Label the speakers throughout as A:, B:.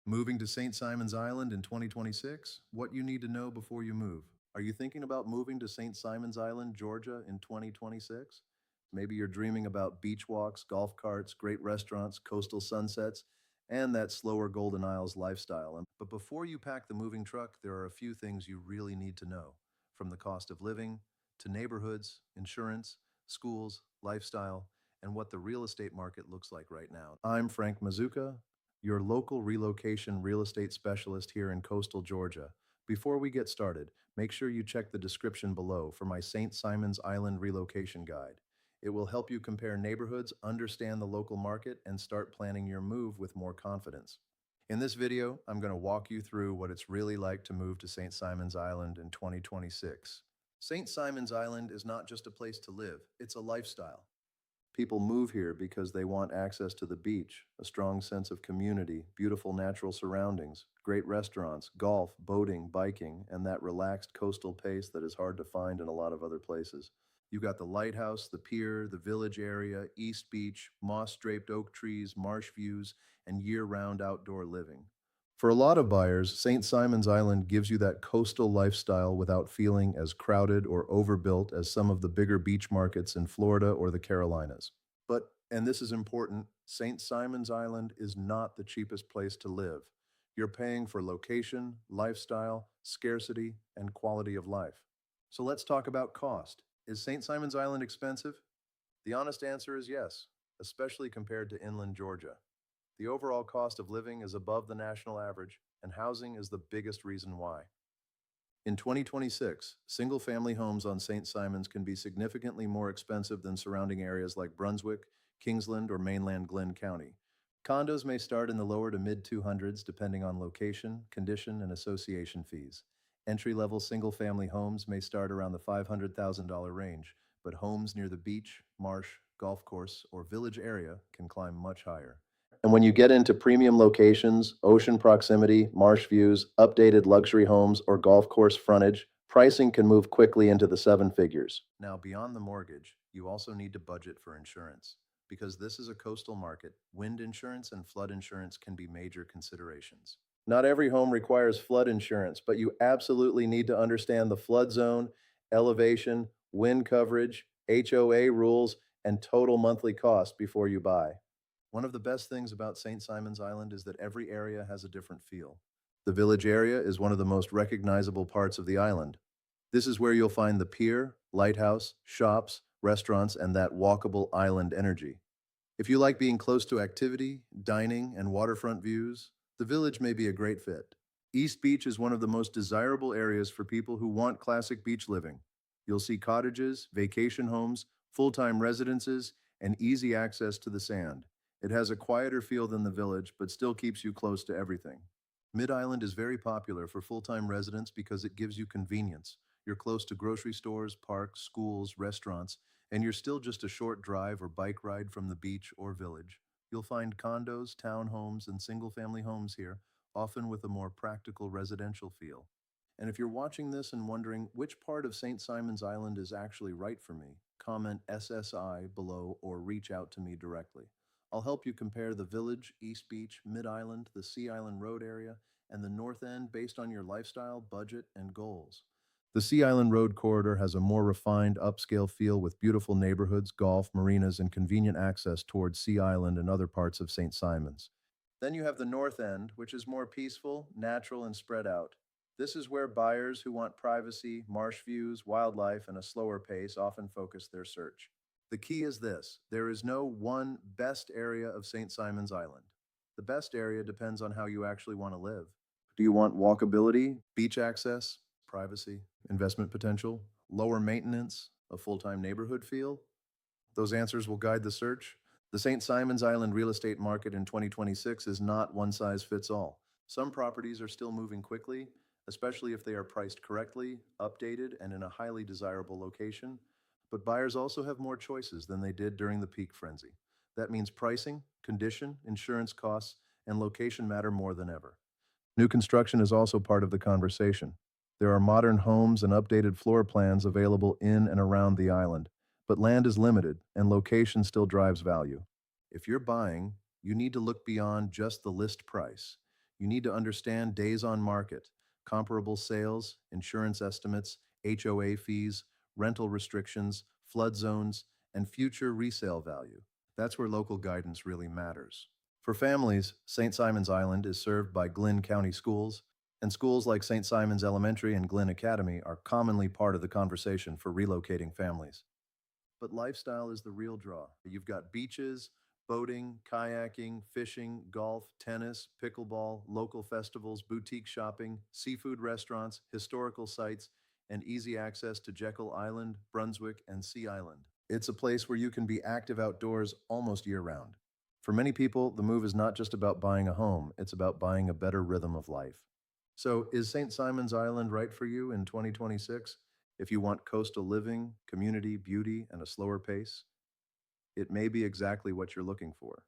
A: Moving to St. Simon's Island in 2026? What you need to know before you move. Are you thinking about moving to St. Simon's Island, Georgia in 2026? Maybe you're dreaming about beach walks, golf carts, great restaurants, coastal sunsets, and that slower Golden Isles lifestyle. But before you pack the moving truck, there are a few things you really need to know, from the cost of living to neighborhoods, insurance, schools, lifestyle, and what the real estate market looks like right now. I'm Frank Mazuka, your local relocation real estate specialist here in coastal Georgia. Before we get started, make sure you check the description below for my St. Simon's Island relocation guide. It will help you compare neighborhoods, understand the local market, and start planning your move with more confidence. In this video, I'm going to walk you through what it's really like to move to St. Simon's Island in 2026. St. Simon's Island is not just a place to live, it's a lifestyle. People move here because they want access to the beach, a strong sense of community, beautiful natural surroundings, great restaurants, golf, boating, biking, and that relaxed coastal pace that is hard to find in a lot of other places. You got the lighthouse, the pier, the village area, East Beach, moss-draped oak trees, marsh views, and year-round outdoor living. For a lot of buyers, St. Simon's Island gives you that coastal lifestyle without feeling as crowded or overbuilt as some of the bigger beach markets in Florida or the Carolinas. But, and this is important, St. Simon's Island is not the cheapest place to live. You're paying for location, lifestyle, scarcity, and quality of life. So let's talk about cost. Is St. Simon's Island expensive? The honest answer is yes, especially compared to inland Georgia. The overall cost of living is above the national average, and housing is the biggest reason why. In 2026, single family homes on St. Simons can be significantly more expensive than surrounding areas like Brunswick, Kingsland, or mainland Glenn County. Condos may start in the lower to mid 200s depending on location, condition, and association fees. Entry level single family homes may start around the $500,000 range, but homes near the beach, marsh, golf course, or village area can climb much higher. And when you get into premium locations, ocean proximity, marsh views, updated luxury homes, or golf course frontage, pricing can move quickly into the seven figures. Now, beyond the mortgage, you also need to budget for insurance. Because this is a coastal market, wind insurance and flood insurance can be major considerations. Not every home requires flood insurance, but you absolutely need to understand the flood zone, elevation, wind coverage, HOA rules, and total monthly cost before you buy. One of the best things about St. Simon's Island is that every area has a different feel. The village area is one of the most recognizable parts of the island. This is where you'll find the pier, lighthouse, shops, restaurants, and that walkable island energy. If you like being close to activity, dining, and waterfront views, the village may be a great fit. East Beach is one of the most desirable areas for people who want classic beach living. You'll see cottages, vacation homes, full-time residences, and easy access to the sand. It has a quieter feel than the village, but still keeps you close to everything. Mid-Island is very popular for full-time residents because it gives you convenience. You're close to grocery stores, parks, schools, restaurants, and you're still just a short drive or bike ride from the beach or village. You'll find condos, townhomes, and single-family homes here, often with a more practical residential feel. And if you're watching this and wondering which part of St. Simon's Island is actually right for me, comment SSI below or reach out to me directly. I'll help you compare the Village, East Beach, Mid-Island, the Sea Island Road area, and the North End based on your lifestyle, budget, and goals. The Sea Island Road corridor has a more refined, upscale feel with beautiful neighborhoods, golf, marinas, and convenient access towards Sea Island and other parts of St. Simon's. Then you have the North End, which is more peaceful, natural, and spread out. This is where buyers who want privacy, marsh views, wildlife, and a slower pace often focus their search. The key is this: there is no one best area of St. Simon's Island. The best area depends on how you actually want to live. Do you want walkability, beach access, privacy, investment potential, lower maintenance, a full-time neighborhood feel? Those answers will guide the search. The St. Simon's Island real estate market in 2026 is not one size fits all. Some properties are still moving quickly, especially if they are priced correctly, updated, and in a highly desirable location. But buyers also have more choices than they did during the peak frenzy. That means pricing, condition, insurance costs, and location matter more than ever. New construction is also part of the conversation. There are modern homes and updated floor plans available in and around the island, but land is limited and location still drives value. If you're buying, you need to look beyond just the list price. You need to understand days on market, comparable sales, insurance estimates, HOA fees, rental restrictions, flood zones, and future resale value. That's where local guidance really matters. For families, St. Simon's Island is served by Glynn County Schools, and schools like St. Simon's Elementary and Glynn Academy are commonly part of the conversation for relocating families. But lifestyle is the real draw. You've got beaches, boating, kayaking, fishing, golf, tennis, pickleball, local festivals, boutique shopping, seafood restaurants, historical sites, and easy access to Jekyll Island, Brunswick, and Sea Island. It's a place where you can be active outdoors almost year round. For many people, the move is not just about buying a home, it's about buying a better rhythm of life. So, is St. Simon's Island right for you in 2026? If you want coastal living, community, beauty, and a slower pace, it may be exactly what you're looking for.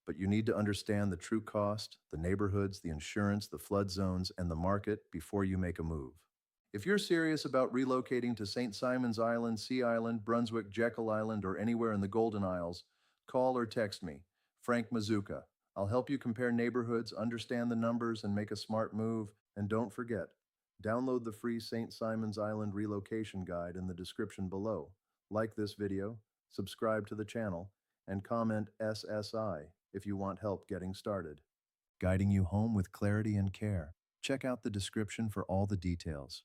A: But you need to understand the true cost, the neighborhoods, the insurance, the flood zones, and the market before you make a move. If you're serious about relocating to St. Simon's Island, Sea Island, Brunswick, Jekyll Island, or anywhere in the Golden Isles, call or text me, Frank Mazuka. I'll help you compare neighborhoods, understand the numbers, and make a smart move. And don't forget, download the free St. Simon's Island relocation guide in the description below. Like this video, subscribe to the channel, and comment SSI if you want help getting started. Guiding you home with clarity and care. Check out the description for all the details.